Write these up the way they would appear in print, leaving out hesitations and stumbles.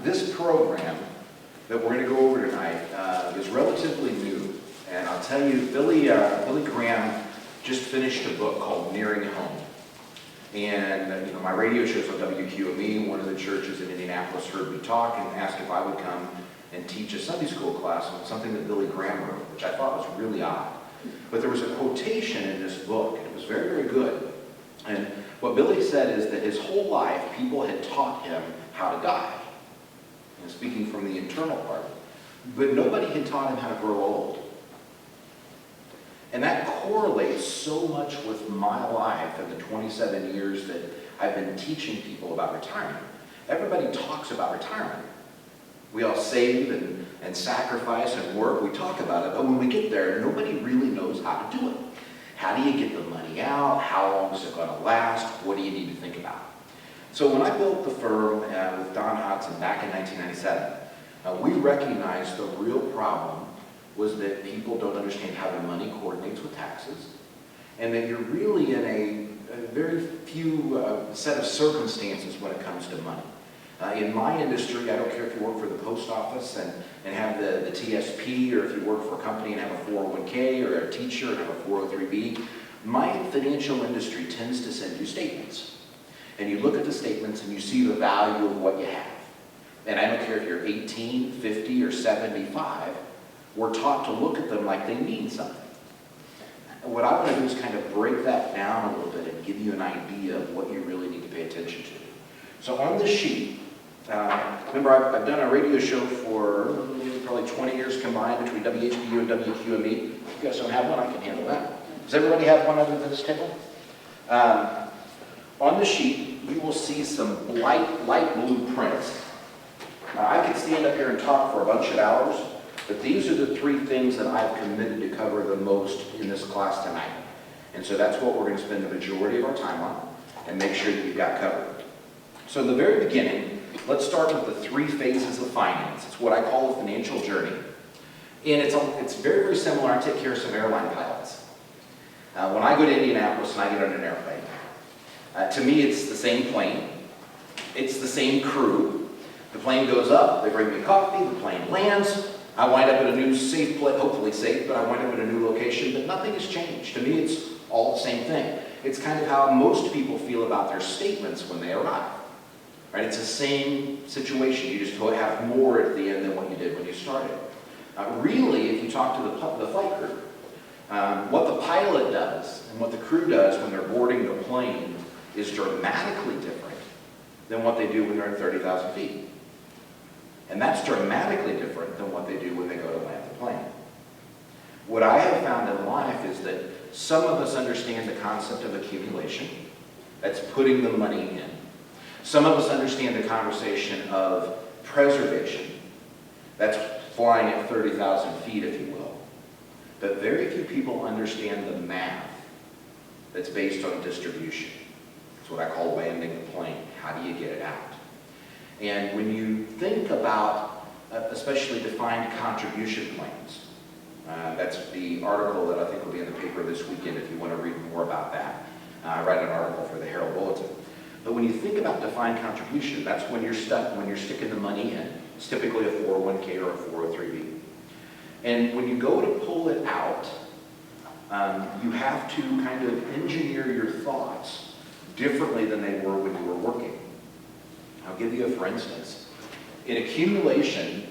This program that we're going to go over tonight is relatively new. And I'll tell you, Billy Graham just finished a book called Nearing Home. And my radio show's on WQME. One of the churches in Indianapolis heard me talk and asked if I would come and teach a Sunday school class on something that Billy Graham wrote, which I thought was really odd. But there was a quotation in this book, and it was very, very good. And what Billy said is that his whole life, people had taught him how to die. And speaking from the internal part. But nobody had taught him how to grow old. And that correlates so much with my life and the 27 years that I've been teaching people about retirement. Everybody talks about retirement. We all save and sacrifice and work. We talk about it, but when we get there, nobody really knows how to do it. How do you get the money out? How long is it going to last? What do you need to think about? So when I built the firm with Don Hodson back in 1997, we recognized the real problem was that people don't understand how their money coordinates with taxes, and that you're really in a very few set of circumstances when it comes to money. In my industry, I don't care if you work for the post office and have the TSP, or if you work for a company and have a 401k, or a teacher and have a 403b. My financial industry tends to send you statements. And you look at the statements and you see the value of what you have. And I don't care if you're 18, 50, or 75, we're taught to look at them like they mean something. And what I want to do is kind of break that down a little bit and give you an idea of what you really need to pay attention to. So on this sheet, remember I've done a radio show for probably 20 years combined between WHBU and WQME. If you guys don't have one, I can handle that. Does everybody have one other than this table? On the sheet, you will see some light blue prints. I could stand up here and talk for a bunch of hours, but these are the three things that I've committed to cover the most in this class tonight. And so that's what we're going to spend the majority of our time on and make sure that you've got covered. So in the very beginning, let's start with the three phases of finance. It's what I call a financial journey. And it's very, very similar. I take care of some airline pilots. When I go to Indianapolis and I get on an airplane, to me it's the same plane. It's the same crew. The plane goes up, they bring me coffee, the plane lands. I wind up at a new safe place, hopefully safe, but I wind up at a new location, but nothing has changed. To me, it's all the same thing. It's kind of how most people feel about their statements when they arrive. Right? It's the same situation. You just have more at the end than what you did when you started. Really, if you talk to the flight crew, what the pilot does and what the crew does when they're boarding the plane is dramatically different than what they do when they're at 30,000 feet. And that's dramatically different than what they do when they go to land the plane. What I have found in life is that some of us understand the concept of accumulation. That's putting the money in. Some of us understand the conversation of preservation. That's flying at 30,000 feet, if you will. But very few people understand the math that's based on distribution. It's what I call landing the plane. How do you get it out? And when you think about, especially defined contribution plans, that's the article that I think will be in the paper this weekend if you want to read more about that. I write an article for the Herald Bulletin. But when you think about defined contribution, that's when you're sticking the money in. It's typically a 401k or a 403b. And when you go to pull it out, you have to kind of engineer your thoughts differently than they were when you were working. I'll give you a for instance. In accumulation,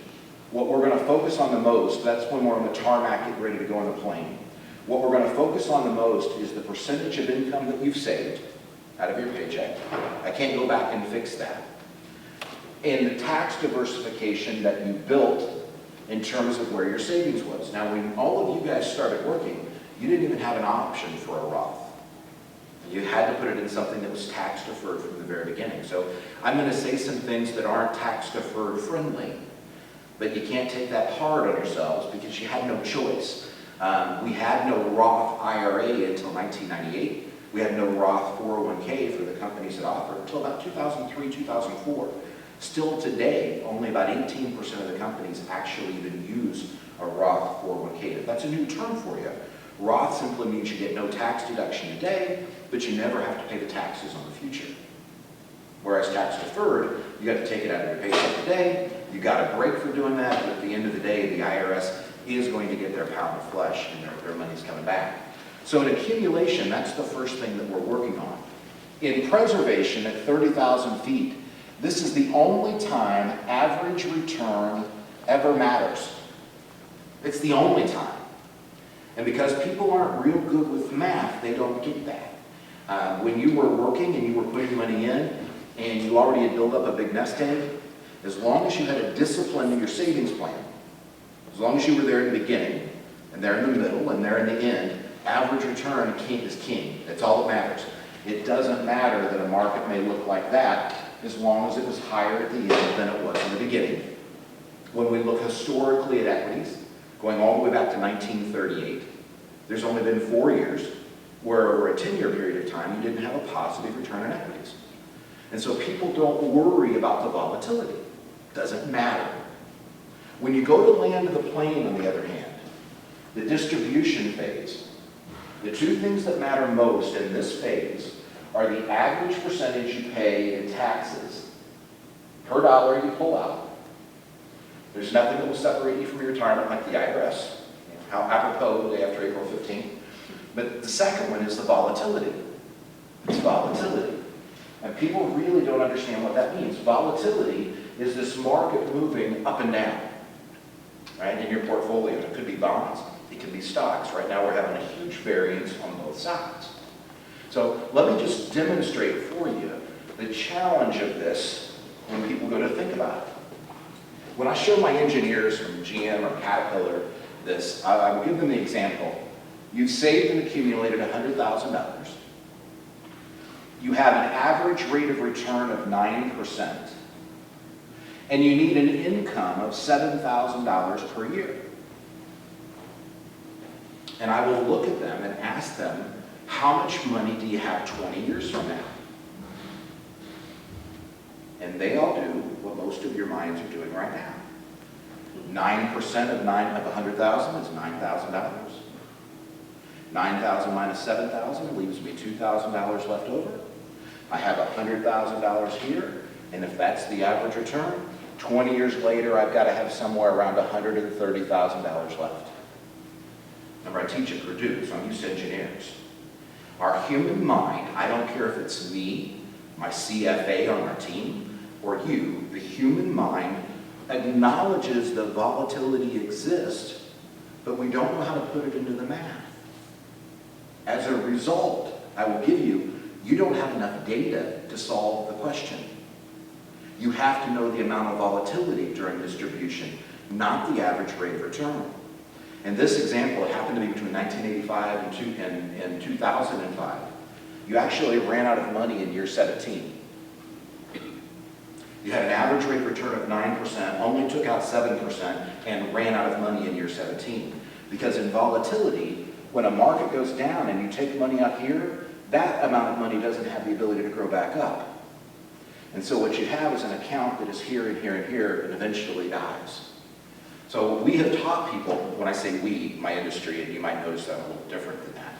what we're going to focus on the most, that's when we're on the tarmac getting ready to go on the plane. What we're going to focus on the most is the percentage of income that you've saved out of your paycheck. I can't go back and fix that. And the tax diversification that you built in terms of where your savings was. Now, when all of you guys started working, you didn't even have an option for a Roth. You had to put it in something that was tax deferred from the very beginning. So I'm going to say some things that aren't tax deferred friendly, but you can't take that hard on yourselves because you had no choice. We had no Roth IRA until 1998. We had no Roth 401k for the companies that offered until about 2003, 2004. Still today, only about 18% of the companies actually even use a Roth 401k. If that's a new term for you, Roth simply means you get no tax deduction today, but you never have to pay the taxes on the future. Whereas tax deferred, you got to take it out of your paycheck today, you got a break for doing that, but at the end of the day, the IRS is going to get their pound of flesh and their money's coming back. So in accumulation, that's the first thing that we're working on. In preservation at 30,000 feet, this is the only time average return ever matters. It's the only time. And because people aren't real good with math, they don't get that. When you were working and you were putting money in and you already had built up a big nest egg, as long as you had a discipline in your savings plan, as long as you were there in the beginning and there in the middle and there in the end, average return is king. That's all that matters. It doesn't matter that a market may look like that as long as it was higher at the end than it was in the beginning. When we look historically at equities, going all the way back to 1938, there's only been 4 years where over a 10-year period of time you didn't have a positive return on equities. And so people don't worry about the volatility. It doesn't matter. When you go to land the plane, on the other hand, the distribution phase, the two things that matter most in this phase are the average percentage you pay in taxes per dollar you pull out. There's nothing that will separate you from your retirement like the IRS. How apropos the day after April 15th. But the second one is the volatility. It's volatility. And people really don't understand what that means. Volatility is this market moving up and down, right, in your portfolio. It could be bonds. It can be stocks. Right now we're having a huge variance on both sides. So let me just demonstrate for you the challenge of this when people go to think about it. When I show my engineers from GM or Caterpillar this, I will give them the example. You've saved and accumulated $100,000. You have an average rate of return of 9%. And you need an income of $7,000 per year. And I will look at them and ask them, how much money do you have 20 years from now? And they all do what most of your minds are doing right now. 9% of 100,000 is $9,000. 9,000 minus 7,000 leaves me $2,000 left over. I have $100,000 here, and if that's the average return, 20 years later, I've got to have somewhere around $130,000 left. Remember, I teach at Purdue, so I'm used to engineers. Our human mind, I don't care if it's me, my CFA on our team, or you, the human mind acknowledges that volatility exists, but we don't know how to put it into the math. As a result, I will give you, you don't have enough data to solve the question. You have to know the amount of volatility during distribution, not the average rate of return. In this example, it happened to be between 1985 and 2005. You actually ran out of money in year 17. You had an average rate of return of 9%, only took out 7%, and ran out of money in year 17. Because in volatility, when a market goes down and you take money out here, that amount of money doesn't have the ability to grow back up. And so what you have is an account that is here and here and here and eventually dies. So we have taught people, when I say we, my industry, and you might notice that I'm a little different than that.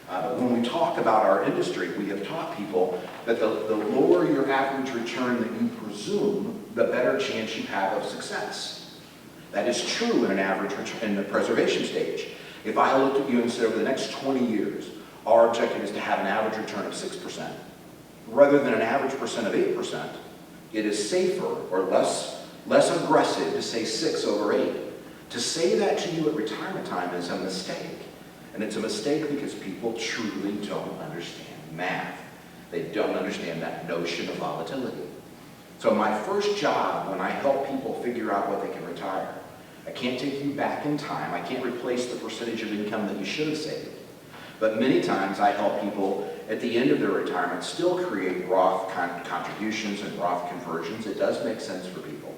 But when we talk about our industry, we have taught people that the lower your average return that you presume, the better chance you have of success. That is true in an average return in the preservation stage. If I looked at you and said over the next 20 years, our objective is to have an average return of 6%. Rather than an average percent of 8%, it is safer or less aggressive to say 6 over 8. To say that to you at retirement time is a mistake. And it's a mistake because people truly don't understand math. They don't understand that notion of volatility. So my first job when I help people figure out what they can retire, I can't take you back in time. I can't replace the percentage of income that you should have saved. But many times I help people at the end of their retirement still create Roth contributions and Roth conversions. It does make sense for people.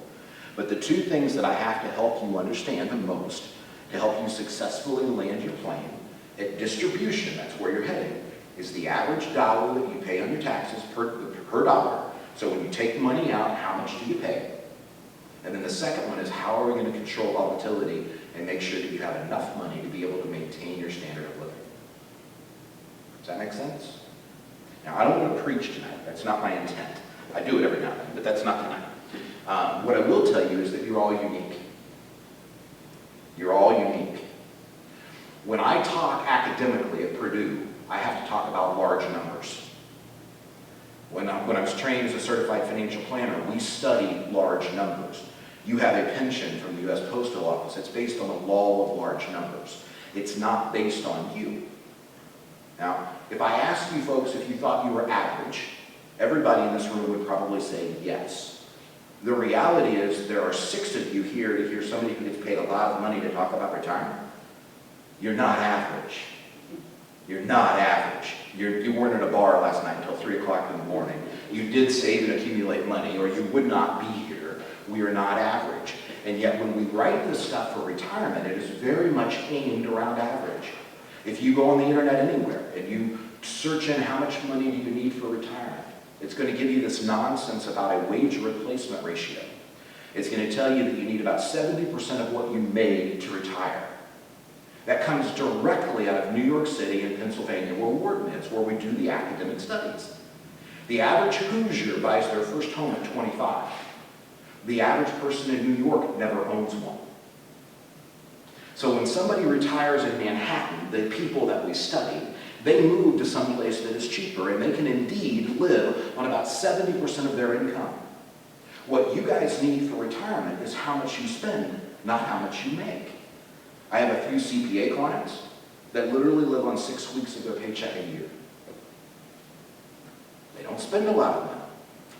But the two things that I have to help you understand the most to help you successfully land your plane at distribution, that's where you're heading, is the average dollar that you pay on your taxes per dollar. So when you take money out, how much do you pay? And then the second one is how are we going to control volatility and make sure that you have enough money to be able to maintain your standard of living. Does that make sense? Now, I don't want to preach tonight. That's not my intent. I do it every now and then, but that's not tonight. What I will tell you is that you're all unique. You're all unique. When I talk academically at Purdue, I have to talk about large numbers. When I was trained as a certified financial planner, we studied large numbers. You have a pension from the U.S. Postal Office. It's based on the law of large numbers. It's not based on you. Now, if I asked you folks if you thought you were average, everybody in this room would probably say yes. The reality is there are 6 of you here to hear somebody who gets paid a lot of money to talk about retirement. You're not average. You're not average. You weren't at a bar last night until 3 o'clock in the morning. You did save and accumulate money, or you would not be here. We are not average. And yet when we write this stuff for retirement, it is very much aimed around average. If you go on the internet anywhere and you search in how much money do you need for retirement, it's going to give you this nonsense about a wage replacement ratio. It's going to tell you that you need about 70% of what you made to retire. That comes directly out of New York City and Pennsylvania, where Wharton is, where we do the academic studies. The average Hoosier buys their first home at 25. The average person in New York never owns one. So when somebody retires in Manhattan, the people that we study, they move to some place that is cheaper, and they can indeed live on about 70% of their income. What you guys need for retirement is how much you spend, not how much you make. I have a few CPA clients that literally live on 6 weeks of their paycheck a year. They don't spend a lot of money.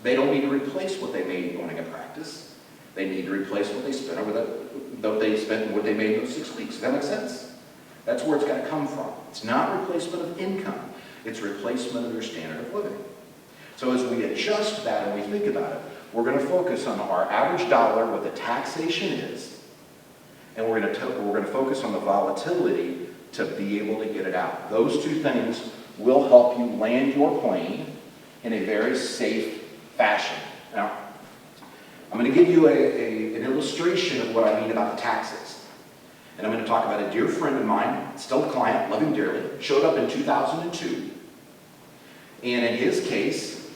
They don't need to replace what they made going to practice. They need to replace what they spent over what they spent and what they made in those 6 weeks. Does that make sense? That's where it's got to come from. It's not replacement of income. It's replacement of your standard of living. So as we adjust that and we think about it, we're going to focus on our average dollar, what the taxation is, and we're going to focus on the volatility to be able to get it out. Those two things will help you land your plane in a very safe fashion. Now, I'm going to give you an illustration of what I mean about the taxes. And I'm going to talk about a dear friend of mine, still a client, love him dearly, showed up in 2002. And in his case,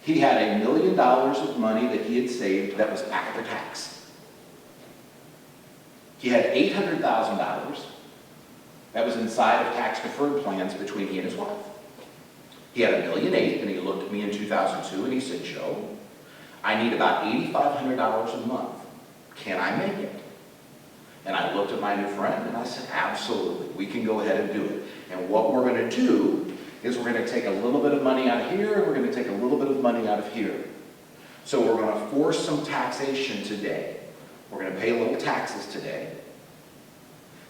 he had $1 million of money that he had saved that was after tax. He had $800,000 that was inside of tax-deferred plans between he and his wife. He had $1.8 million, and he looked at me in 2002 and he said, Joe, I need about $8,500 a month. Can I make it? And I looked at my new friend and I said, absolutely, we can go ahead and do it. And what we're going to do is we're going to take a little bit of money out of here and we're going to take a little bit of money out of here. So we're going to force some taxation today. We're going to pay a little taxes today.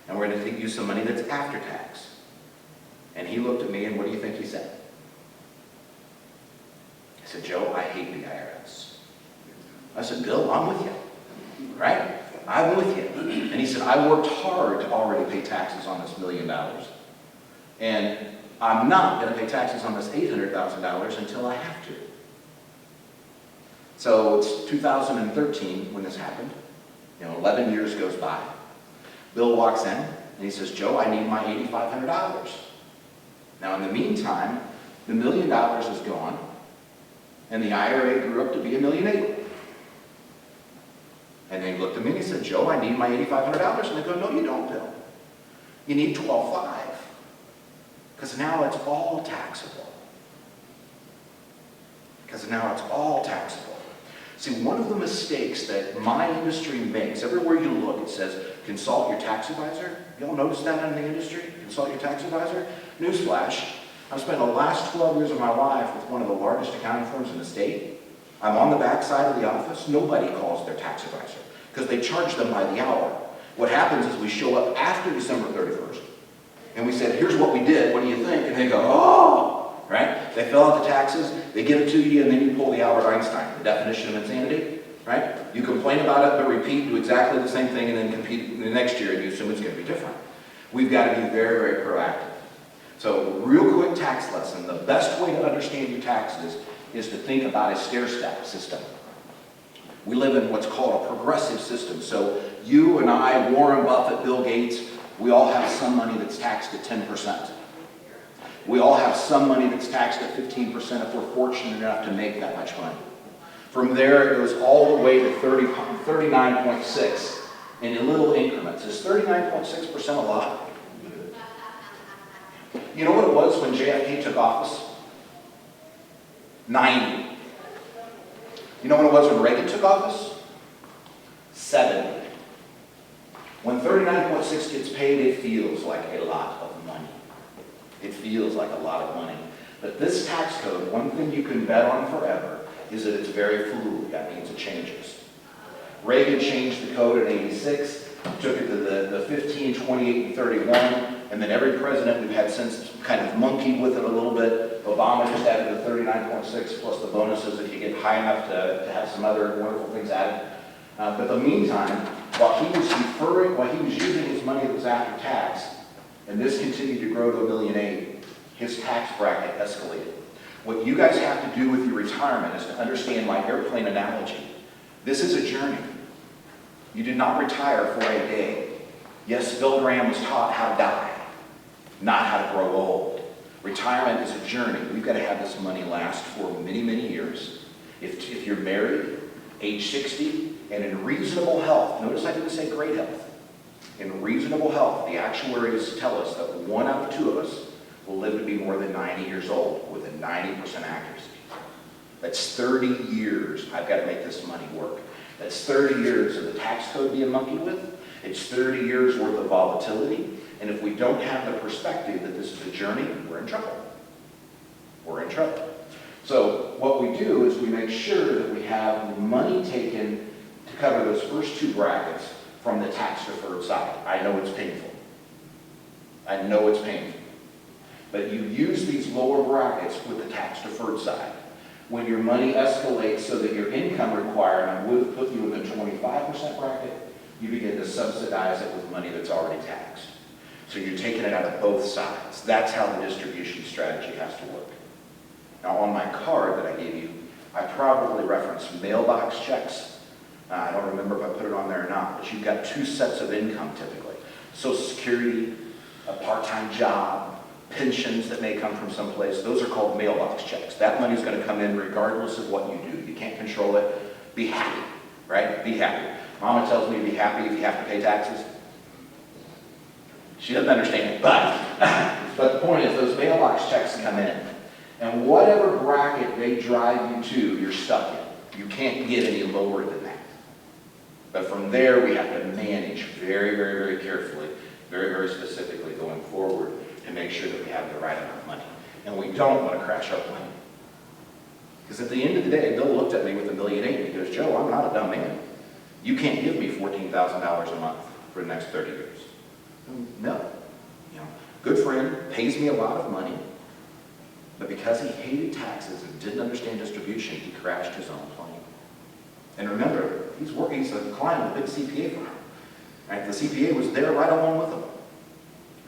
And we're going to use some money that's after tax. And he looked at me and what do you think he said? He said, Joe, I hate the IRS. I said, Bill, I'm with you. Right? I'm with you. And he said, I worked hard to already pay taxes on this $1 million. And I'm not going to pay taxes on this $800,000 until I have to. So it's 2013 when this happened. 11 years goes by. Bill walks in and he says, Joe, I need my $8,500. Now in the meantime, the $1 million is gone and the IRA grew up to be $1.8 million. And they looked at me and he said, Joe, I need my $8,500. And they go, no, you don't, Bill. You need $12,500. Because now it's all taxable. Because now it's all taxable. See, one of the mistakes that my industry makes, everywhere you look, it says, consult your tax advisor. Y'all notice that in the industry? Consult your tax advisor? Newsflash, I've spent the last 12 years of my life with one of the largest accounting firms in the state. I'm on the back side of the office. Nobody calls their tax advisor because they charge them by the hour. What happens is we show up after December 31st and we said, here's what we did. What do you think? And they go, oh! Right? They fill out the taxes, they give it to you, and then you pull the Albert Einstein, the definition of insanity, right? You complain about it, but repeat, do exactly the same thing, and then compete the next year, and you assume it's going to be different. We've got to be very, very proactive. So, real quick tax lesson. The best way to understand your taxes is to think about a stair-step system. We live in what's called a progressive system. So, you and I, Warren Buffett, Bill Gates, we all have some money that's taxed at 10%. We all have some money that's taxed at 15% if we're fortunate enough to make that much money. From there, it goes all the way to 39.6 in little increments. Is 39.6% a lot? You know what it was when JFK took office? 90. You know what it was when Reagan took office? 70. When 39.6 gets paid, it feels like a lot of money. It feels like a lot of money. But this tax code, one thing you can bet on forever is that it's very fluid. That means it changes. Reagan changed the code in '86, took it to the 15, 28, and 31, and then every president we've had since kind of monkeyed with it a little bit. Obama just added the 39.6 plus the bonuses if you get high enough to have some other wonderful things added. But in the meantime, while he was using his money that was after tax, and this continued to grow to $1.8 million, his tax bracket escalated. What you guys have to do with your retirement is to understand my airplane analogy. This is a journey. You did not retire for a day. Yes, Bill Graham was taught how to die, not how to grow old. Retirement is a journey. We've got to have this money last for many, many years. If you're married, age 60, and in reasonable health, notice I didn't say great health. In reasonable health, the actuaries tell us that 1 out of 2 of us will live to be more than 90 years old with a 90% accuracy. That's 30 years I've got to make this money work. That's 30 years of the tax code being monkeyed with. It's 30 years worth of volatility. And if we don't have the perspective that this is a journey, we're in trouble. We're in trouble. So what we do is we make sure that we have the money taken to cover those first 2 brackets from the tax deferred side. I know it's painful. I know it's painful. But you use these lower brackets with the tax deferred side. When your money escalates so that your income requirement would put you in the 25% bracket, you begin to subsidize it with money that's already taxed. So you're taking it out of both sides. That's how the distribution strategy has to work. Now on my card that I gave you, I probably referenced mailbox checks. I don't remember if I put it on there or not, but you've got 2 sets of income typically. Social Security, a part-time job, pensions that may come from someplace, those are called mailbox checks. That money's going to come in regardless of what you do. You can't control it. Be happy, right? Be happy. Mama tells me to be happy if you have to pay taxes. She doesn't understand it, but the point is those mailbox checks come in. And whatever bracket they drive you to, you're stuck in. You can't get any lower than that. But from there, we have to manage very, very, very carefully, very, very specifically going forward to make sure that we have the right amount of money. And we don't want to crash our plane. Because at the end of the day, Bill looked at me with $1.8 million and he goes, Joe, I'm not a dumb man. You can't give me $14,000 a month for the next 30 years. No. You know, good friend, pays me a lot of money, but because he hated taxes and didn't understand distribution, he crashed his own plane. And remember, he's a client of a big CPA firm. Right? The CPA was there right along with him.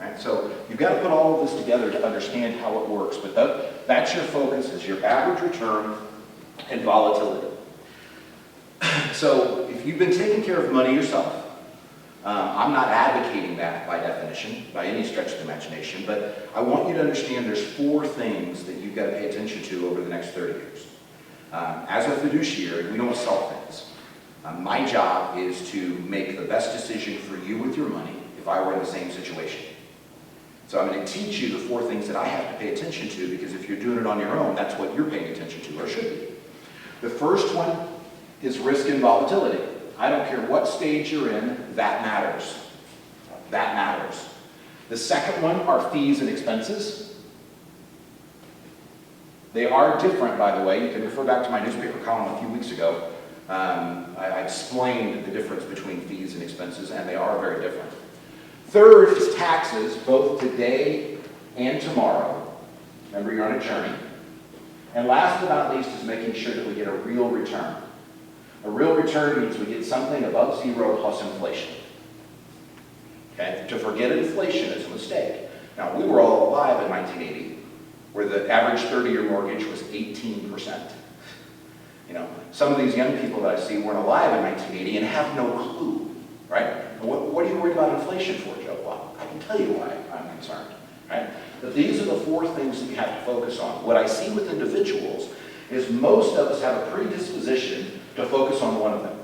Right? So you've got to put all of this together to understand how it works. But that's your focus, is your average return and volatility. So if you've been taking care of money yourself, I'm not advocating that by definition, by any stretch of the imagination, but I want you to understand there's 4 things that you've got to pay attention to over the next 30 years. As a fiduciary, we don't sell things. My job is to make the best decision for you with your money if I were in the same situation. So I'm going to teach you the 4 things that I have to pay attention to, because if you're doing it on your own, that's what you're paying attention to, or should be. The first one is risk and volatility. I don't care what stage you're in, that matters. That matters. The second one are fees and expenses. They are different, by the way. You can refer back to my newspaper column a few weeks ago. I explained the difference between fees and expenses, and they are very different. Third is taxes, both today and tomorrow. Remember, you're on a journey. And last but not least is making sure that we get a real return. A real return means we get something above 0 plus inflation. Okay? To forget inflation is a mistake. Now, we were all alive in 1980, where the average 30-year mortgage was 18%. You know, some of these young people that I see weren't alive in 1980 and have no clue, right? What are you worried about inflation for, Joe? Well, I can tell you why I'm concerned, right? But these are the 4 things that you have to focus on. What I see with individuals is most of us have a predisposition to focus on one of them.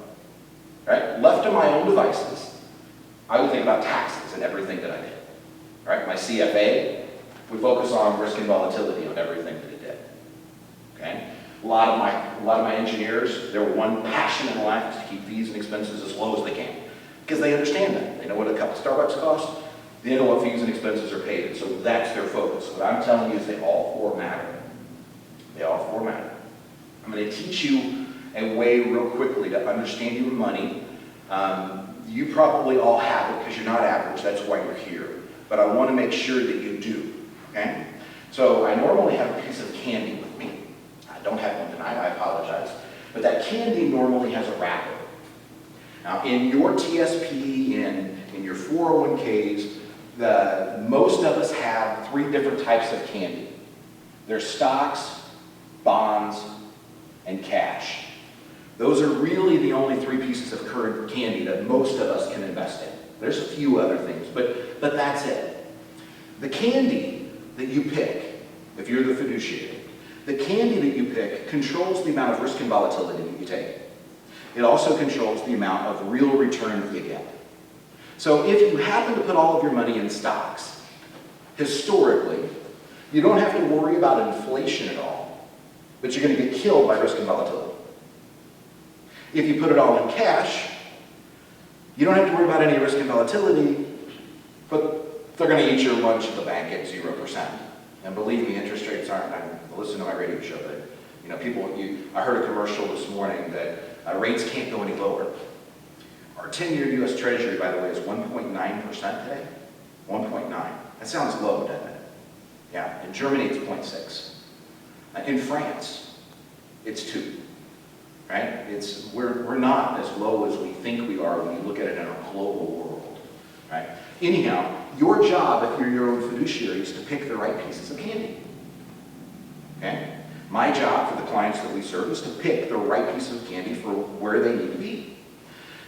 Right? Left to my own devices, I would think about taxes and everything that I did. Right? My CFA would focus on risk and volatility on everything that it did. Okay? A lot of my engineers, their one passion in life is to keep fees and expenses as low as they can. Because they understand that. They know what a cup of Starbucks costs. They know what fees and expenses are paid. And so that's their focus. What I'm telling you is they all four matter. They all four matter. I'm going to teach you a way real quickly to understand your money. You probably all have it because you're not average. That's why you're here. But I want to make sure that you do. Okay? So I normally have a piece of candy with me. I don't have one tonight. I apologize. But that candy normally has a wrapper. Now, in your TSP, in your 401ks, most of us have three different types of candy. There's stocks, bonds, and cash. Those are really the only three pieces of current candy that most of us can invest in. There's a few other things, but that's it. The candy that you pick, if you're the fiduciary, the candy that you pick controls the amount of risk and volatility that you take. It also controls the amount of real return that you get. So if you happen to put all of your money in stocks, historically, you don't have to worry about inflation at all, but you're going to get killed by risk and volatility. If you put it all in cash, you don't have to worry about any risk and volatility, but they're going to eat your lunch at the bank at 0%. And believe me, interest rates aren't, I listen to my radio show, that I heard a commercial this morning that rates can't go any lower. Our 10-year U.S. Treasury, by the way, is 1.9% today. 1.9. That sounds low, doesn't it? Yeah. In Germany, it's 0.6. In France, it's 2. Right? We're not as low as we think we are when you look at it in our global world. Right? Anyhow, your job, if you're your own fiduciary, is to pick the right pieces of candy. Okay? My job for the clients that we serve is to pick the right piece of candy for where they need to be.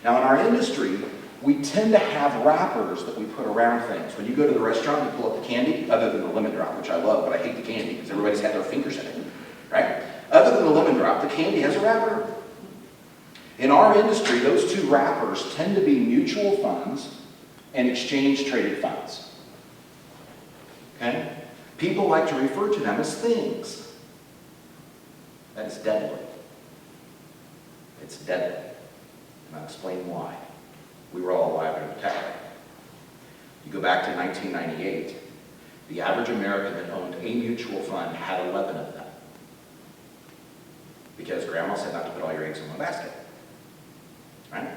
Now, in our industry, we tend to have wrappers that we put around things. When you go to the restaurant, you pull up the candy, other than the lemon drop, which I love, but I hate the candy because everybody's had their fingers in it. Right? Other than the lemon drop, the candy has a wrapper. In our industry, those two wrappers tend to be mutual funds and exchange-traded funds. Okay? People like to refer to them as things. That is deadly. It's deadly. And I'll explain why. We were all alive during the tech wreck. You go back to 1998, the average American that owned a mutual fund had 11 of them. Because grandma said not to put all your eggs in one basket. Right?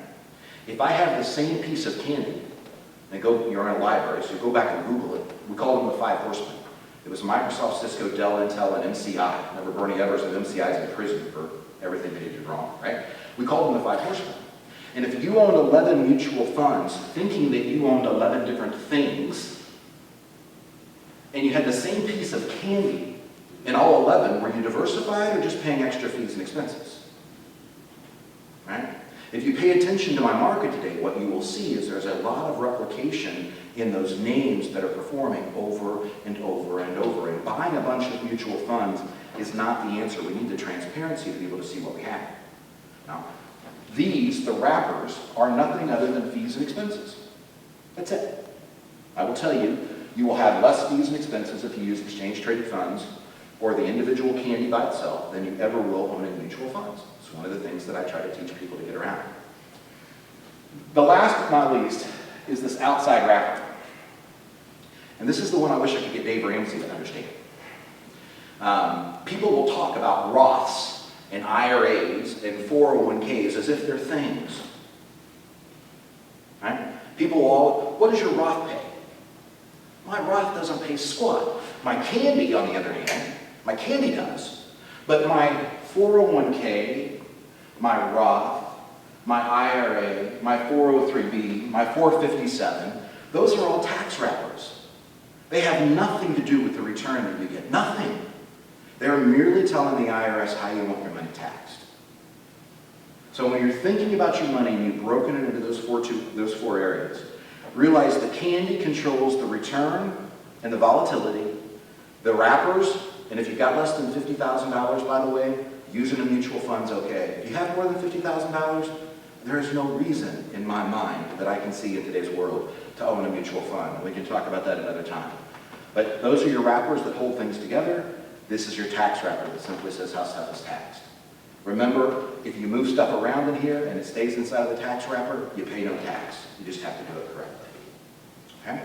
If I have the same piece of candy, you're in a library, so you go back and Google it. We called them the 5 horsemen. It was Microsoft, Cisco, Dell, Intel, and MCI. Remember Bernie Evers of MCI is in prison for everything they did wrong, right? We called them the 5 horsemen. And if you owned 11 mutual funds, thinking that you owned 11 different things, and you had the same piece of candy in all 11, were you diversified or just paying extra fees and expenses? Right? If you pay attention to my market today, what you will see is there's a lot of replication in those names that are performing over and over and over. And buying a bunch of mutual funds is not the answer. We need the transparency to be able to see what we have. Now, these, the wrappers, are nothing other than fees and expenses. That's it. I will tell you, you will have less fees and expenses if you use exchange-traded funds or the individual candy by itself than you ever will owning mutual funds. It's one of the things that I try to teach people to get around. The last but not least is this outside wrapper. And this is the one I wish I could get Dave Ramsey to understand. People will talk about Roths and IRAs and 401ks as if they're things. Right? People will all, what does your Roth pay? My Roth doesn't pay squat. My candy, on the other hand, my candy does. But my 401k, my Roth, my IRA, my 403b, my 457, those are all tax wrappers. They have nothing to do with the return that you get. Nothing. They're merely telling the IRS how you want your money taxed. So when you're thinking about your money and you've broken it into those four areas, realize the candy controls the return and the volatility, the wrappers, and if you've got less than $50,000, by the way, Using a mutual fund's okay. If you have more than $50,000, there is no reason in my mind that I can see in today's world to own a mutual fund. We can talk about that another time. But those are your wrappers that hold things together. This is your tax wrapper that simply says how stuff is taxed. Remember, if you move stuff around in here and it stays inside of the tax wrapper, you pay no tax. You just have to do it correctly. Okay?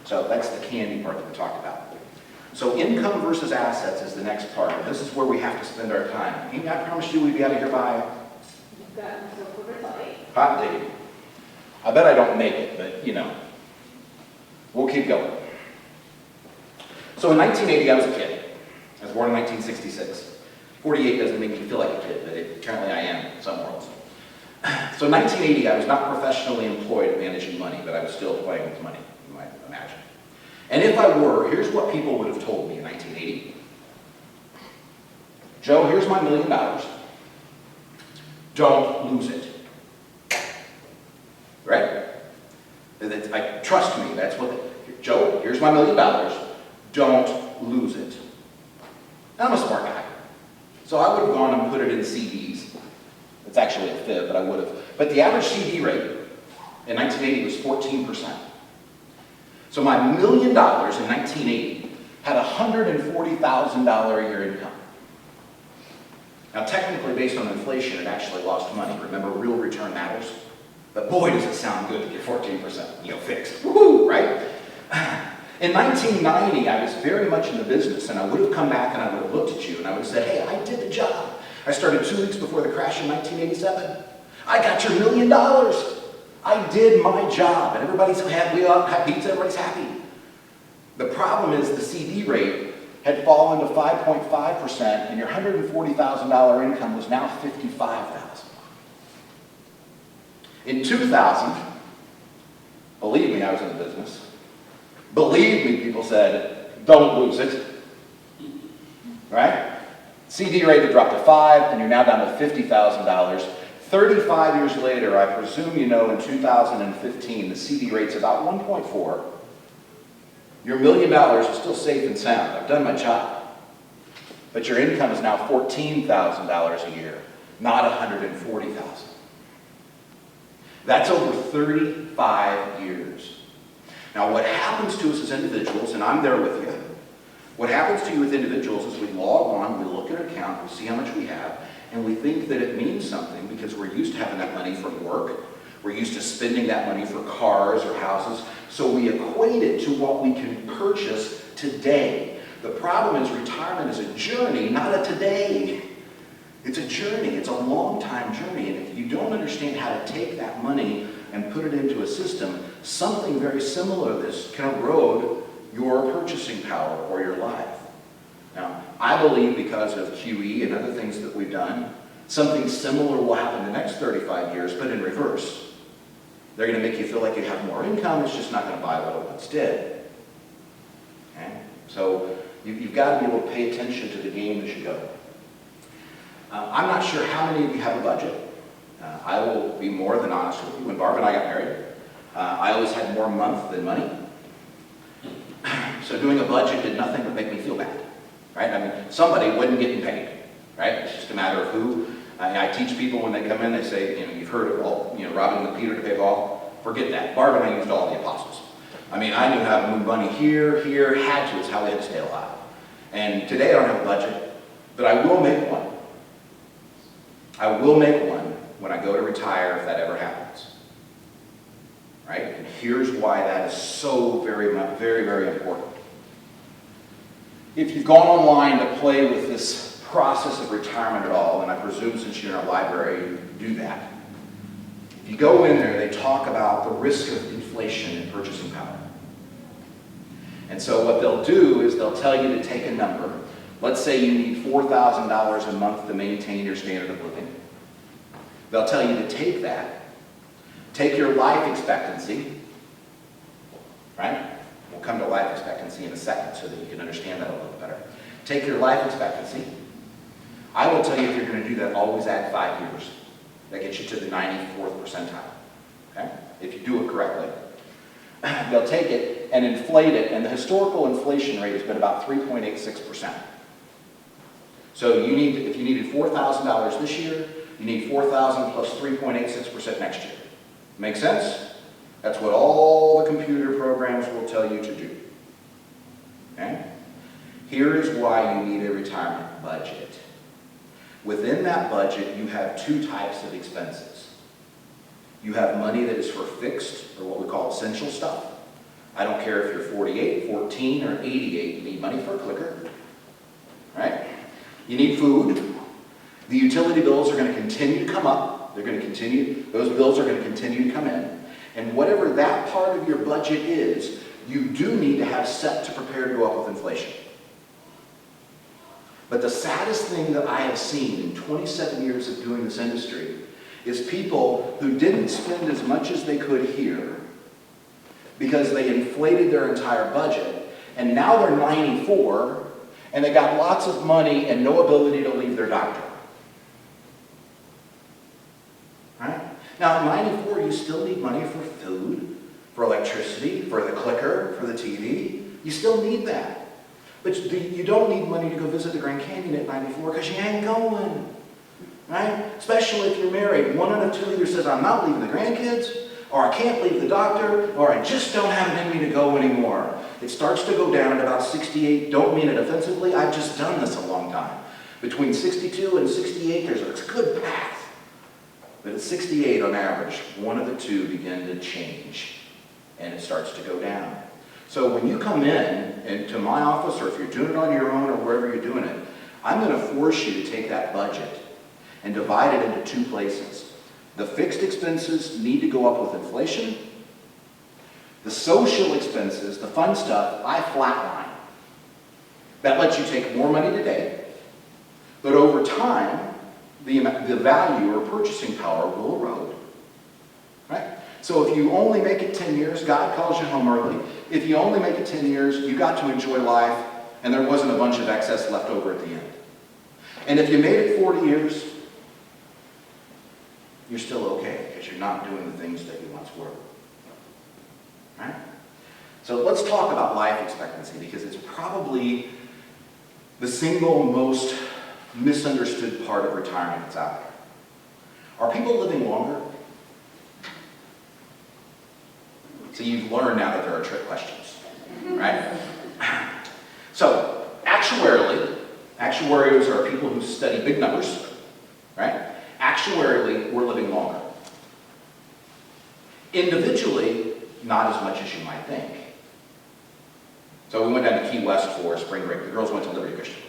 So that's the candy part that we talked about. So income versus assets is the next part. This is where we have to spend our time. Amy, I promised you we'd be out of here by You've got until 4:30. hot date. I bet I don't make it, but you know, we'll keep going. So in 1980, I was a kid. I was born in 1966. 48 doesn't make me feel like a kid, but apparently I am in some worlds. So in 1980, I was not professionally employed managing money, but I was still playing with money, you might imagine. And if I were, here's what people would have told me in 1980. Joe, here's my $1 million. Don't lose it. Right? Trust me, that's what Joe, here's my $1 million. Don't lose it. And I'm a smart guy. So I would have gone and put it in CDs. It's actually a fib, but I would have. But the average CD rate in 1980 was 14%. So my $1 million in 1980 had a $140,000 a year income. Now technically, based on inflation, it actually lost money. Remember, real return matters. But boy, does it sound good to get 14%, fixed. Woohoo, right? In 1990, I was very much in the business, and I would have come back and I would have looked at you and I would have said, hey, I did the job. I started 2 weeks before the crash in 1987. I got your $1 million. I did my job, and everybody's happy. We all have pizza, everybody's happy. The problem is the CD rate had fallen to 5.5%, and your $140,000 income was now $55,000. In 2000, believe me, I was in the business. Believe me, people said, don't lose it. Right? CD rate had dropped to 5, and you're now down to $50,000. 35 years later, I presume you know, in 2015, the CD rate's about 1.4. Your $1 million is still safe and sound. I've done my job. But your income is now $14,000 a year, not $140,000. That's over 35 years. Now, what happens to us as individuals, and I'm there with you, what happens to you with individuals is we log on, we look at our account, we see how much we have, and we think that it means something because we're used to having that money from work. We're used to spending that money for cars or houses. So we equate it to what we can purchase today. The problem is retirement is a journey, not a today. It's a journey. It's a long time journey. And if you don't understand how to take that money and put it into a system, something very similar to this can erode your purchasing power or your life. Now, I believe because of QE and other things that we've done, something similar will happen the next 35 years, but in reverse. They're going to make you feel like you have more income, it's just not going to buy what it once did. Okay? So you've got to be able to pay attention to the game as you go. I'm not sure how many of you have a budget. I will be more than honest with you. When Barb and I got married, I always had more month than money. So doing a budget did nothing but make me feel bad. Right? I mean, somebody wasn't getting paid. Right? It's just a matter of who. I teach people when they come in, they say, you've heard of all, robbing the Peter to pay Paul. Forget that. Barb and I used all the apostles. I mean, I knew how to move money here, had to. It's how we had to stay alive. And today I don't have a budget, but I will make one. I will make one when I go to retire if that ever happens. Right? And here's why that is so very, very important. If you've gone online to play with this process of retirement at all, and I presume since you're in a library, you do that. If you go in there, they talk about the risk of inflation in purchasing power. And so what they'll do is they'll tell you to take a number. Let's say you need $4,000 a month to maintain your standard of living. They'll tell you to take that, take your life expectancy, right? We'll come to life expectancy in a second so that you can understand that a little better. Take your life expectancy. I will tell you if you're going to do that, always add 5 years. That gets you to the 94th percentile, okay? If you do it correctly. They'll take it and inflate it, and the historical inflation rate has been about 3.86%. So if you needed $4,000 this year, you need $4,000 plus 3.86% next year. Make sense? That's what all the computer programs will tell you to do. Okay? Here is why you need a retirement budget. Within that budget, you have two types of expenses. You have money that is for fixed, or what we call essential stuff. I don't care if you're 48, 14, or 88, you need money for a clicker. Right? You need food. The utility bills are going to continue to come up. They're going to continue, those bills are going to continue to come in. And whatever that part of your budget is, you do need to have set to prepare to go up with inflation. But the saddest thing that I have seen in 27 years of doing this industry is people who didn't spend as much as they could here because they inflated their entire budget, and now they're 94, and they got lots of money and no ability to leave their doctor. Right? Now, at 94, you still need money for food, for electricity, for the clicker, for the TV. You still need that. But you don't need money to go visit the Grand Canyon at 94 because you ain't going. Right? Especially if you're married. One out of two either says, I'm not leaving the grandkids, or I can't leave the doctor, or I just don't have it in me to go anymore. It starts to go down at about 68. Don't mean it offensively. I've just done this a long time. Between 62 and 68, there's a good path. But at 68 on average, one of the two begin to change, and it starts to go down. So when you come in to my office, or if you're doing it on your own or wherever you're doing it, I'm going to force you to take that budget and divide it into two places. The fixed expenses need to go up with inflation. The social expenses, the fun stuff, I flatline. That lets you take more money today, but over time, the value or purchasing power will erode. Right? So if you only make it 10 years, God calls you home early. If you only make it 10 years, you got to enjoy life, and there wasn't a bunch of excess left over at the end. And if you made it 40 years, you're still okay, because you're not doing the things that you once were. Right? So let's talk about life expectancy, because it's probably the single most misunderstood part of retirement that's out there. Are people living longer? So you've learned now that there are trick questions, right? So actuarially, actuaries are people who study big numbers, right? Actuarially, we're living longer. Individually, not as much as you might think. So we went down to Key West for spring break. The girls went to Liberty Christian.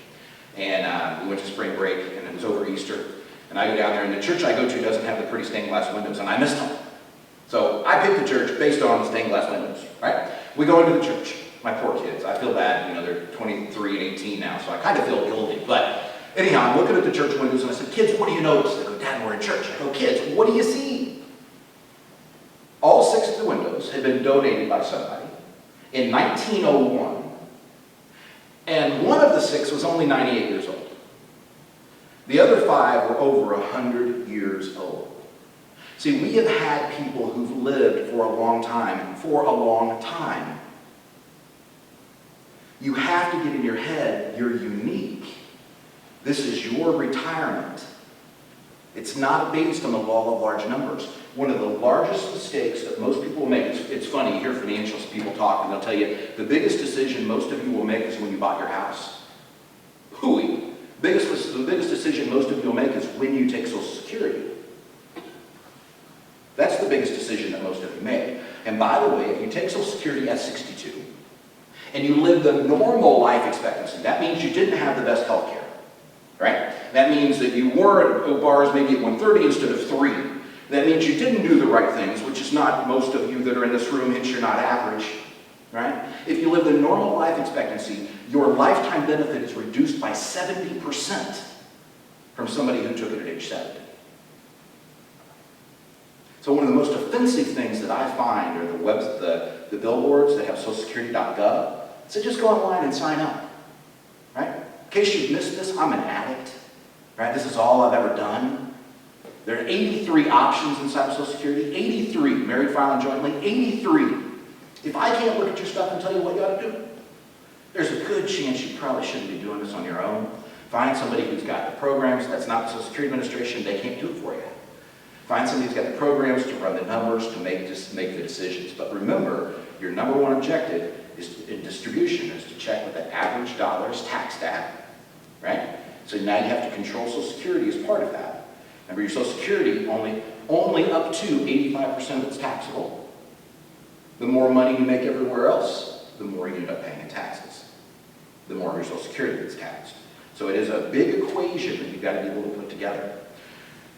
And we went to spring break, and it was over Easter. And I go down there, and the church I go to doesn't have the pretty stained glass windows, and I missed them. So I picked the church based on the stained glass windows, right? We go into the church. My poor kids. I feel bad, you know, they're 23 and 18 now, so I kind of feel guilty. But anyhow, I'm looking at the church windows, and I said, kids, what do you notice? They go, Dad, we're in church. I go, kids, what do you see? All 6 of the windows had been donated by somebody in 1901, and one of the 6 was only 98 years old. The other 5 were over 100 years old. See, we have had people who've lived for a long time, You have to get in your head, you're unique. This is your retirement. It's not based on the law of large numbers. One of the largest mistakes that most people make, it's funny, you hear financial people talk, and they'll tell you, the biggest decision most of you will make is when you bought your house. Hooey. The biggest decision most of you will make is when you take Social Security. That's the biggest decision that most of you make. And by the way, if you take Social Security at 62, and you live the normal life expectancy, that means you didn't have the best health care, right? That means that you were at bars maybe at 130 instead of 3. That means you didn't do the right things, which is not most of you that are in this room, hence you're not average, right? If you live the normal life expectancy, your lifetime benefit is reduced by 70% from somebody who took it at age 70. So one of the most offensive things that I find are the billboards that have socialsecurity.gov. So just go online and sign up, right? In case you've missed this, I'm an addict, right? This is all I've ever done. There are 83 options inside of Social Security. 83, married, filing jointly, 83. If I can't look at your stuff and tell you what you ought to do, there's a good chance you probably shouldn't be doing this on your own. Find somebody who's got the programs. That's not the Social Security Administration. They can't do it for you. Find somebody who's got the programs to run the numbers, to make the decisions. But remember, your number one objective is in distribution is to check what the average dollar is taxed at, right? So now you have to control Social Security as part of that. Remember, your Social Security only up to 85% of it's taxable. The more money you make everywhere else, the more you end up paying in taxes. The more your Social Security gets taxed. So it is a big equation that you've got to be able to put together.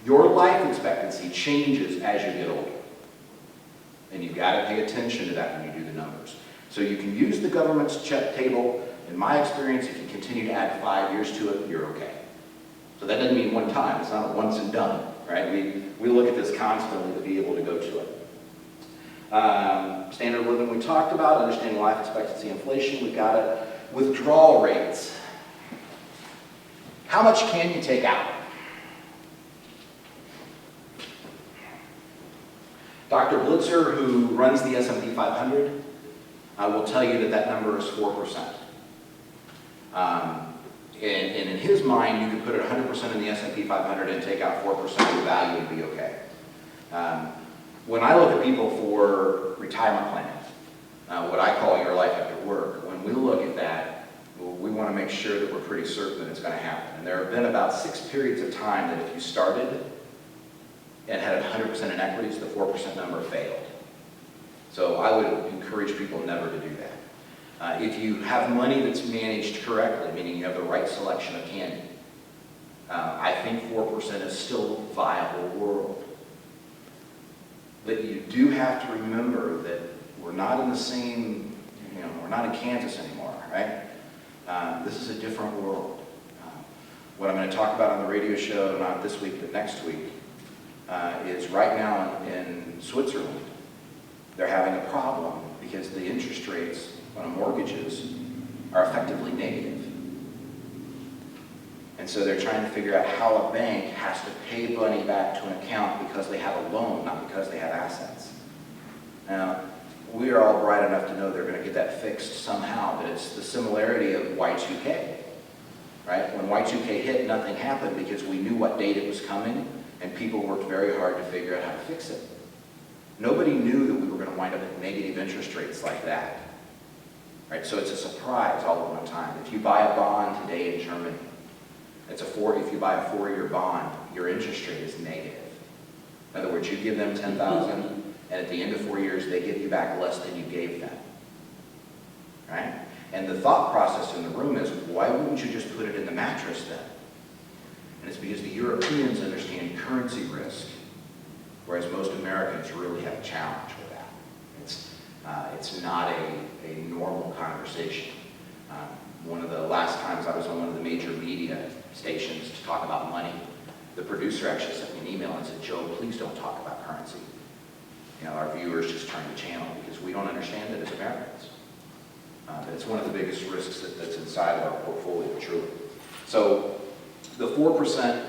Your life expectancy changes as you get older. And you've got to pay attention to that when you do the numbers. So you can use the government's check table. In my experience, if you continue to add 5 years to it, you're okay. So that doesn't mean one time. It's not a once and done, right? We look at this constantly to be able to go to it. Standard of living we talked about, understanding life expectancy, inflation, we got it. Withdrawal rates. How much can you take out? Dr. Blitzer, who runs the S&P 500, will tell you that that number is 4%. And in his mind, you could put it 100% in the S&P 500 and take out 4% of the value and be okay. When I look at people for retirement plans, what I call your life after work, when we look at that, we want to make sure that we're pretty certain that it's going to happen. And there have been about 6 periods of time that if you started and had 100% in equities, the 4% number failed. So I would encourage people never to do that. If you have money that's managed correctly, meaning you have the right selection of candy, I think 4% is still a viable world. But you do have to remember that we're not in the same, we're not in Kansas anymore, right? This is a different world. What I'm going to talk about on the radio show, not this week, but next week, is right now in Switzerland, they're having a problem because the interest rates on mortgages are effectively negative. And so they're trying to figure out how a bank has to pay money back to an account because they have a loan, not because they have assets. Now, we are all bright enough to know they're going to get that fixed somehow, but it's the similarity of Y2K, right? When Y2K hit, nothing happened because we knew what date it was coming, and people worked very hard to figure out how to fix it. Nobody knew that we were going to wind up at negative interest rates like that, right? So it's a surprise all at one time. If you buy a bond today in Germany, if you buy a 4-year bond, your interest rate is negative. In other words, you give them $10,000, and at the end of 4 years, they give you back less than you gave them, right? And the thought process in the room is, why wouldn't you just put it in the mattress then? And it's because the Europeans understand currency risk, whereas most Americans really have a challenge with that. It's not a normal conversation. One of the last times I was on one of the major media stations to talk about money, the producer actually sent me an email and said, "Joe, please don't talk about currency. Our viewers just turn the channel because we don't understand it as Americans." It's one of the biggest risks that's inside of our portfolio, truly. So the 4%,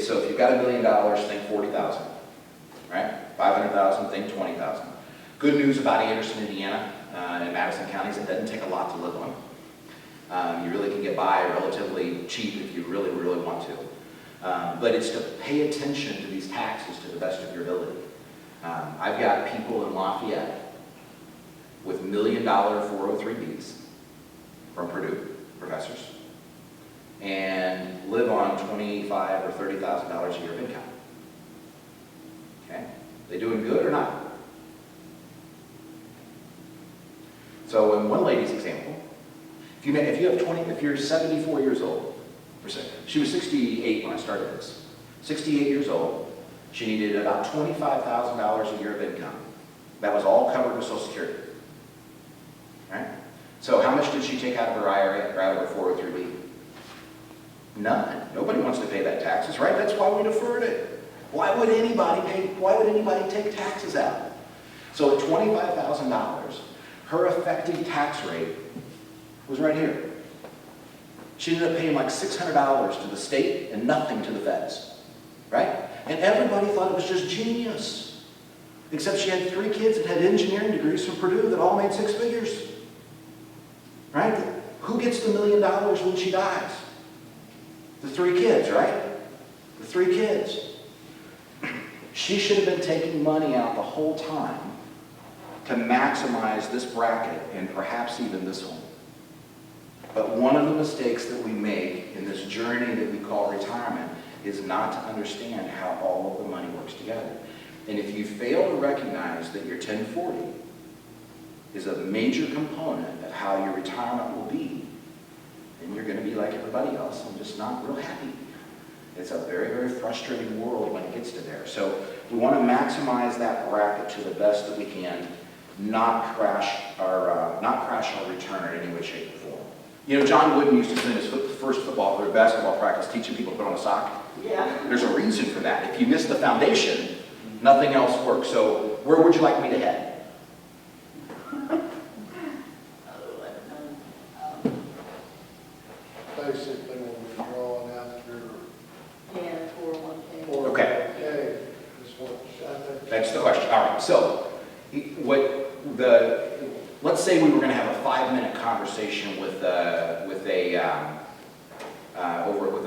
so if you've got $1 million, think 40,000, right? 500,000, think 20,000. Good news about Anderson, Indiana, and Madison counties, it doesn't take a lot to live on. You really can get by relatively cheap if you really, really want to. But it's to pay attention to these taxes to the best of your ability. I've got people in Lafayette with $1 million 403Bs from Purdue, professors, and live on $25,000 or $30,000 a year of income. Okay? They doing good or not? So in one lady's example, if you're 74 years old, she was 68 when I started this. 68 years old, she needed about $25,000 a year of income. That was all covered with Social Security. Right? So how much did she take out of her IRA or out of her 403B? None. Nobody wants to pay that taxes, right? That's why we deferred it. Why would anybody take taxes out? So at $25,000, her effective tax rate was right here. She ended up paying like $600 to the state and nothing to the feds, right? And everybody thought it was just genius. Except she had 3 kids that had engineering degrees from Purdue that all made 6 figures, right? Who gets the $1 million when she dies? The 3 kids, right? The 3 kids. She should have been taking money out the whole time to maximize this bracket and perhaps even this one. But one of the mistakes that we make in this journey that we call retirement is not to understand how all of the money works together. And if you fail to recognize that your 1040 is a major component of how your retirement will be, then you're going to be like everybody else and just not real happy. It's a very, very frustrating world when it gets to there. So we want to maximize that bracket to the best that we can, not crash our return in any way, shape, or form. You know, John Wooden used to spend his first football or basketball practice teaching people to put on a sock. Yeah. There's a reason for that. If you miss the foundation, nothing else works. So where would you like me to head? Basically, when we're drawing out your Yeah, 401K. Okay. is what I think. That's the question. All right. So let's say we were going to have a 5-minute conversation with a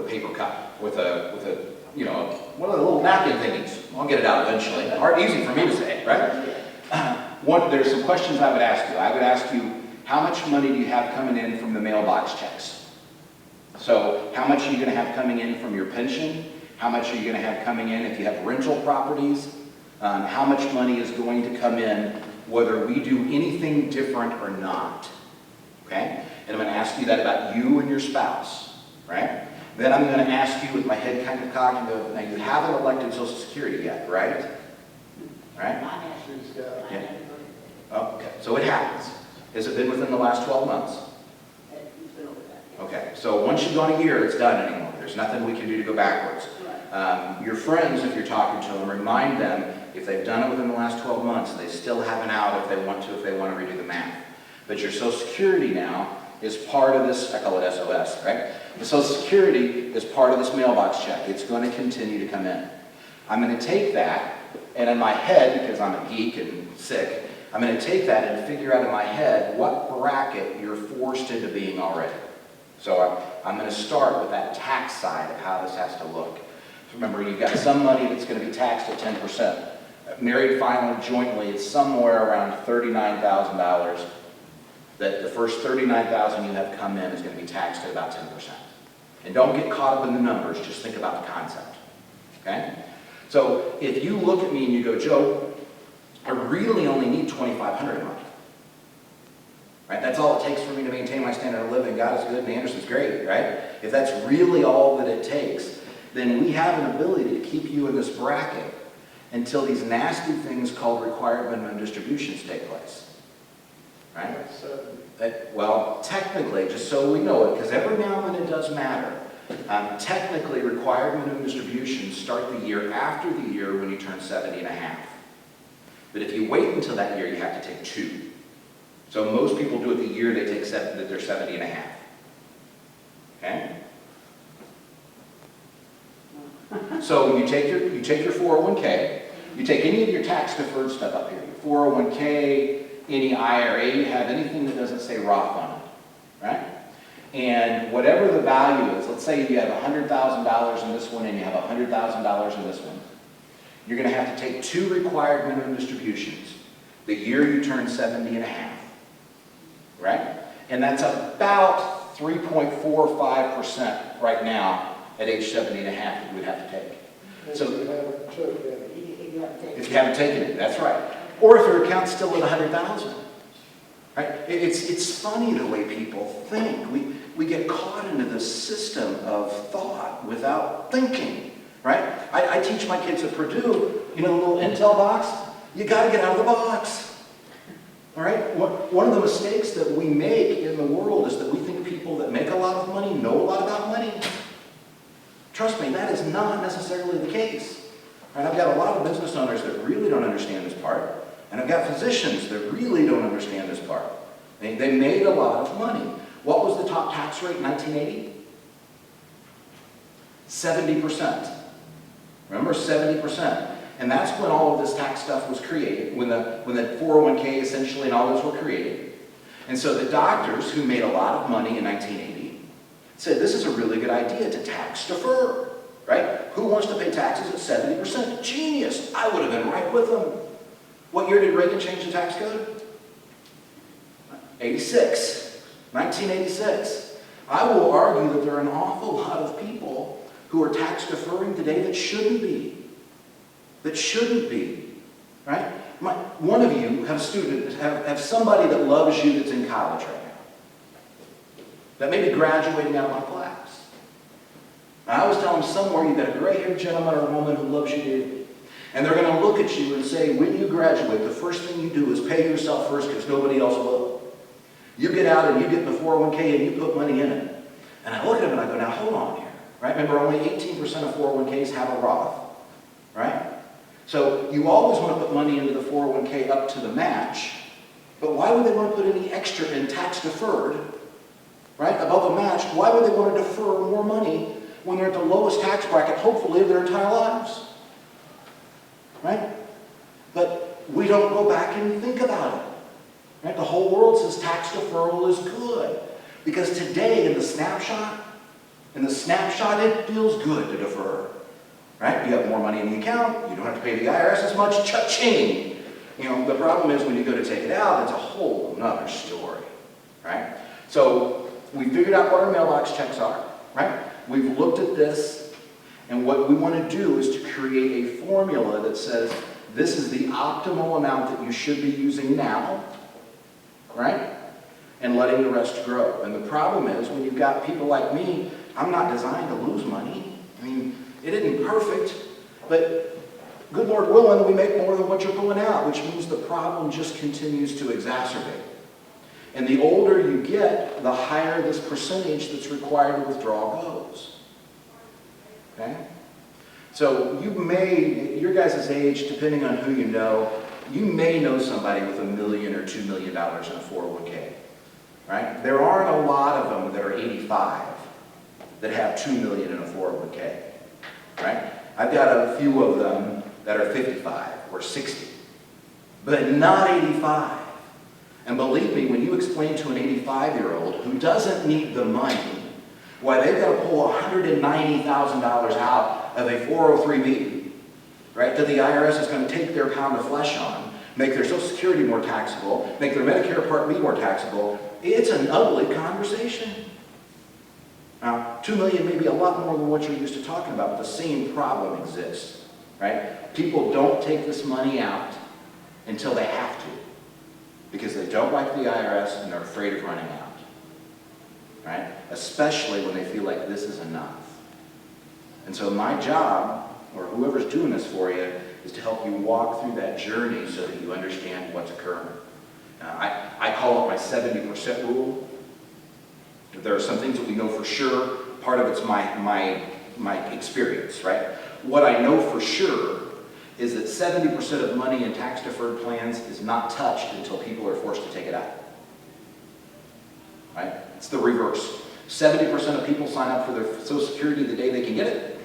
paper cup, with a you know, one of the little napkin thingies. I'll get it out eventually. Easy for me to say, right? There's some questions I would ask you. I would ask you, how much money do you have coming in from the mailbox checks? So how much are you going to have coming in from your pension? How much are you going to have coming in if you have rental properties? How much money is going to come in whether we do anything different or not? Okay? And I'm going to ask you that about you and your spouse, right? Then I'm going to ask you with my head kind of cocked and go, now you haven't elected Social Security yet, right? Right? She's got, Yeah. Okay, so it happens. Has it been within the last 12 months? Okay, so once you've gone a year, it's done anymore. There's nothing we can do to go backwards. Your friends, if you're talking to them, remind them if they've done it within the last 12 months, they still have an out if they want to redo the math. But your Social Security now is part of this, I call it SOS, right? The Social Security is part of this mailbox check. It's going to continue to come in. I'm going to take that, and in my head, because I'm a geek and sick, I'm going to take that and figure out in my head what bracket you're forced into being already. So I'm going to start with that tax side of how this has to look. Remember, you've got some money that's going to be taxed at 10%. Married, filing jointly, it's somewhere around $39,000. That the first $39,000 you have come in is going to be taxed at about 10%. And don't get caught up in the numbers, just think about the concept. Okay? So if you look at me and you go, Joe, I really only need $2,500 a month. Right? That's all it takes for me to maintain my standard of living. God is good and Anderson's great, right? If that's really all that it takes, then we have an ability to keep you in this bracket until these nasty things called required minimum distributions take place. Right? Well, technically, just so we know it, because every now and then it does matter, technically required minimum distributions start the year after the year when you turn 70 and a half. But if you wait until that year, you have to take 2. So most people do it the year they take that they're 70 and a half. Okay? So you take your 401k, you take any of your tax deferred stuff up here, your 401k, any IRA you have, anything that doesn't say Roth on it, right? And whatever the value is, let's say you have $100,000 in this one and you have $100,000 in this one, you're going to have to take 2 required minimum distributions the year you turn 70 and a half, right? And that's about 3.45% right now at age 70 and a half that you would have to take. So if you haven't taken it, that's right. Or if your account's still at 100,000, right? It's funny the way people think. We get caught into this system of thought without thinking, right? I teach my kids at Purdue, you know, the little Intel box, you got to get out of the box. All right? One of the mistakes that we make in the world is that we think people that make a lot of money know a lot about money. Trust me, that is not necessarily the case. Right? I've got a lot of business owners that really don't understand this part, and I've got physicians that really don't understand this part. They made a lot of money. What was the top tax rate in 1980? 70%. Remember, 70%. And that's when all of this tax stuff was created, when the 401k essentially and all those were created. And so the doctors who made a lot of money in 1980 said this is a really good idea to tax defer, right? Who wants to pay taxes at 70%? Genius. I would have been right with them. What year did Reagan change the tax code? 86. 1986. I will argue that there are an awful lot of people who are tax deferring today that shouldn't be. That shouldn't be, right? One of you have a student, have somebody that loves you that's in college right now. That may be graduating out of my class. I always tell them somewhere you've got a gray-haired gentleman or a woman who loves you dearly. And they're going to look at you and say, when you graduate, the first thing you do is pay yourself first because nobody else will. You get out and you get in the 401k and you put money in it. And I look at them and I go, now hold on here. Right? Remember, only 18% of 401ks have a Roth. Right? So you always want to put money into the 401k up to the match. But why would they want to put any extra in tax deferred? Right? Above the match. Why would they want to defer more money when they're at the lowest tax bracket, hopefully, of their entire lives? Right? But we don't go back and think about it. Right? The whole world says tax deferral is good. Because today, in the snapshot, it feels good to defer. Right? You have more money in the account, you don't have to pay the IRS as much, cha-ching! You know, the problem is when you go to take it out, it's a whole nother story. Right? So, we figured out what our mailbox checks are. Right? We've looked at this, and what we want to do is to create a formula that says this is the optimal amount that you should be using now, right? And letting the rest grow. And the problem is, when you've got people like me, I'm not designed to lose money. I mean, it isn't perfect, but good Lord willing, we make more than what you're pulling out, which means the problem just continues to exacerbate. And the older you get, the higher this percentage that's required to withdraw goes. Okay? So you may, your guys' age, depending on who you may know somebody with $1 million or $2 million in a 401k. Right? There aren't a lot of them that are 85 that have $2 million in a 401k. Right? I've got a few of them that are 55 or 60, but not 85. And believe me, when you explain to an 85-year-old who doesn't need the money why they've got to pull $190,000 out of a 403b, right, that the IRS is going to take their pound of flesh on, make their Social Security more taxable, make their Medicare Part B more taxable, it's an ugly conversation. Now, $2 million may be a lot more than what you're used to talking about, but the same problem exists, right? People don't take this money out until they have to, because they don't like the IRS and they're afraid of running out, right? Especially when they feel like this is enough. And so my job, or whoever's doing this for you, is to help you walk through that journey so that you understand what's occurring. I call it my 70% rule. There are some things that we know for sure. Part of it's my experience, right? What I know for sure is that 70% of money in tax-deferred plans is not touched until people are forced to take it out. Right? It's the reverse. 70% of people sign up for their Social Security the day they can get it,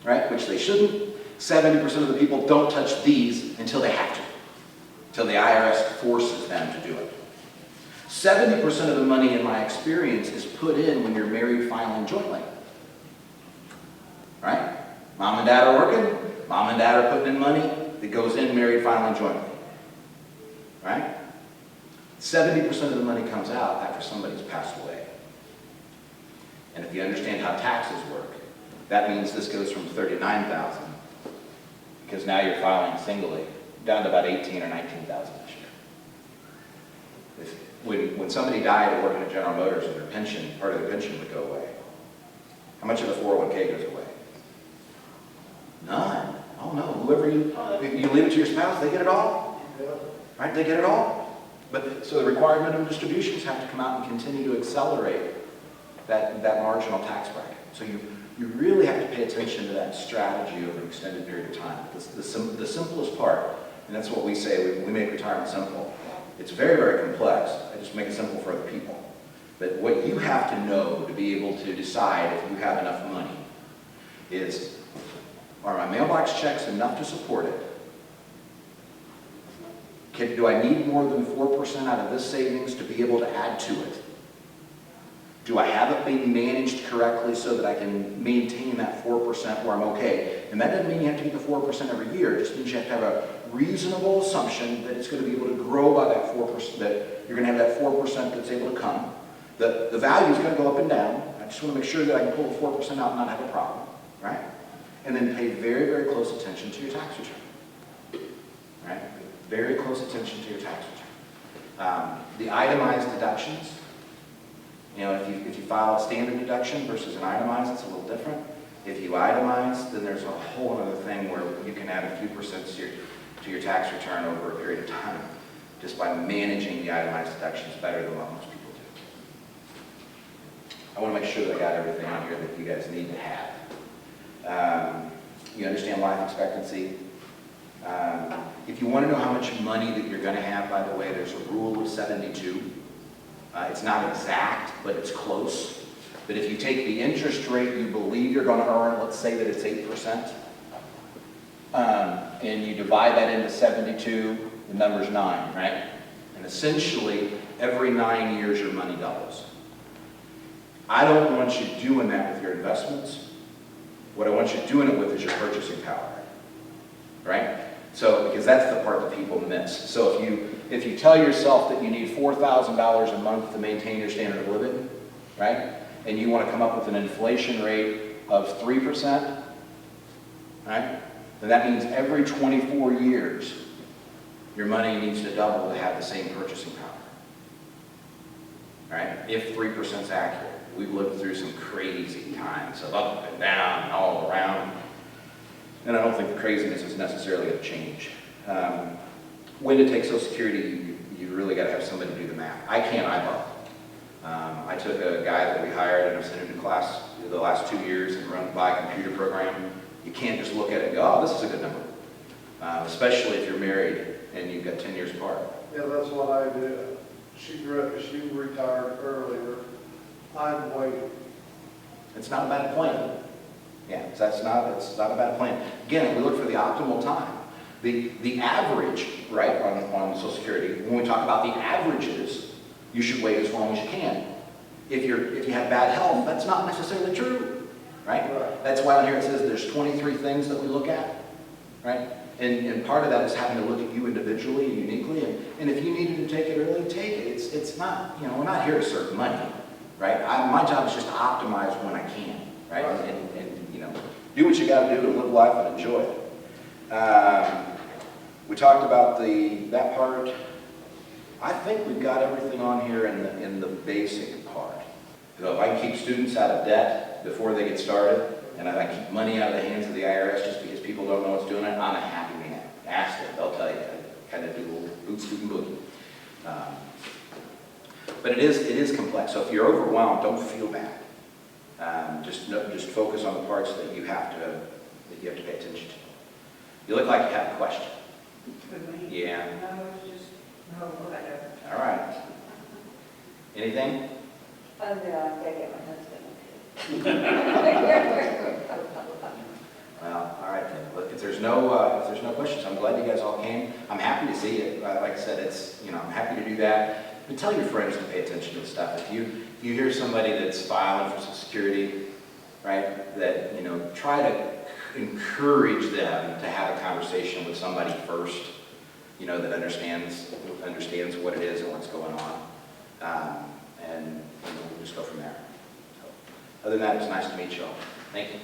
right? Which they shouldn't. 70% of the people don't touch these until they have to, until the IRS forces them to do it. 70% of the money, in my experience, is put in when you're married filing jointly. Right? Mom and dad are working, mom and dad are putting in money that goes in married filing jointly. Right? 70% of the money comes out after somebody's passed away. And if you understand how taxes work, that means this goes from $39,000, because now you're filing singly, down to about $18,000 or $19,000 this year. When somebody died at working at General Motors and their pension, part of their pension would go away, how much of the 401k goes away? None. Oh no, whoever you leave it to your spouse, they get it all. Right? They get it all. But so the required minimum distributions have to come out and continue to accelerate that marginal tax bracket. So you really have to pay attention to that strategy over an extended period of time. The simplest part, and that's what we say, we make retirement simple. It's very, very complex. I just make it simple for other people. But what you have to know to be able to decide if you have enough money is, are my mailbox checks enough to support it? Do I need more than 4% out of this savings to be able to add to it? Do I have it being managed correctly so that I can maintain that 4% where I'm okay? And that doesn't mean you have to get the 4% every year. It just means you have to have a reasonable assumption that it's going to be able to grow by that 4%, that you're going to have that 4% that's able to come. The value is going to go up and down. I just want to make sure that I can pull the 4% out and not have a problem, right? And then pay very, very close attention to your tax return, right? Very close attention to your tax return. The itemized deductions, you know, if you file a standard deduction versus an itemized, it's a little different. If you itemize, then there's a whole other thing where you can add a few percent to your tax return over a period of time, just by managing the itemized deductions better than what most people do. I want to make sure that I got everything on here that you guys need to have. You understand life expectancy. If you want to know how much money that you're going to have, by the way, there's a rule of 72. It's not exact, but it's close. But if you take the interest rate you believe you're going to earn, let's say that it's 8%, and you divide that into 72, the number's 9, right? And essentially, every 9 years your money doubles. I don't want you doing that with your investments. What I want you doing it with is your purchasing power, right? So, because that's the part that people miss. So if you tell yourself that you need $4,000 a month to maintain your standard of living, right? And you want to come up with an inflation rate of 3%, right? Then that means every 24 years, your money needs to double to have the same purchasing power, right? If 3% is accurate. We've lived through some crazy times of up and down and all around. And I don't think the craziness is necessarily going to change. When to take Social Security, you really got to have somebody do the math. I can't eyeball. I took a guy that we hired and I've sent him to class the last 2 years and run by a computer program. You can't just look at it and go, oh, this is a good number. Especially if you're married and you've got 10 years apart. Yeah, that's what I did. She retired earlier. I'm waiting. It's not a bad plan. Yeah, it's not a bad plan. Again, we look for the optimal time. The average, right, on Social Security, when we talk about the averages, you should wait as long as you can. If you have bad health, that's not necessarily true, right? That's why on here it says there's 23 things that we look at, right? And part of that is having to look at you individually and uniquely. And if you needed to take it early, take it. It's not, you know, we're not here to serve money, right? My job is just to optimize when I can, right? And you know, do what you got to do to live life and enjoy it. We talked about that part. I think we've got everything on here in the basic part. So if I can keep students out of debt before they get started, and I keep money out of the hands of the IRS just because people don't know what's doing it, I'm a happy man. Ask them, they'll tell you. I kind of do a little boot scoot and boogie. But it is complex. So if you're overwhelmed, don't feel bad. Just focus on the parts that you have to pay attention to. You look like you have a question. Yeah. No, it's just, no, whatever. All right. Anything? Oh, no, I gotta get my husband. Well, all right then. Look, if there's no questions, I'm glad you guys all came. I'm happy to see it. Like I said, I'm happy to do that. But tell your friends to pay attention to this stuff. If you hear somebody that's filing for Social Security, right, that, try to encourage them to have a conversation with somebody first, that understands what it is and what's going on. And we'll just go from there. So, other than that, it's nice to meet you all. Thank you.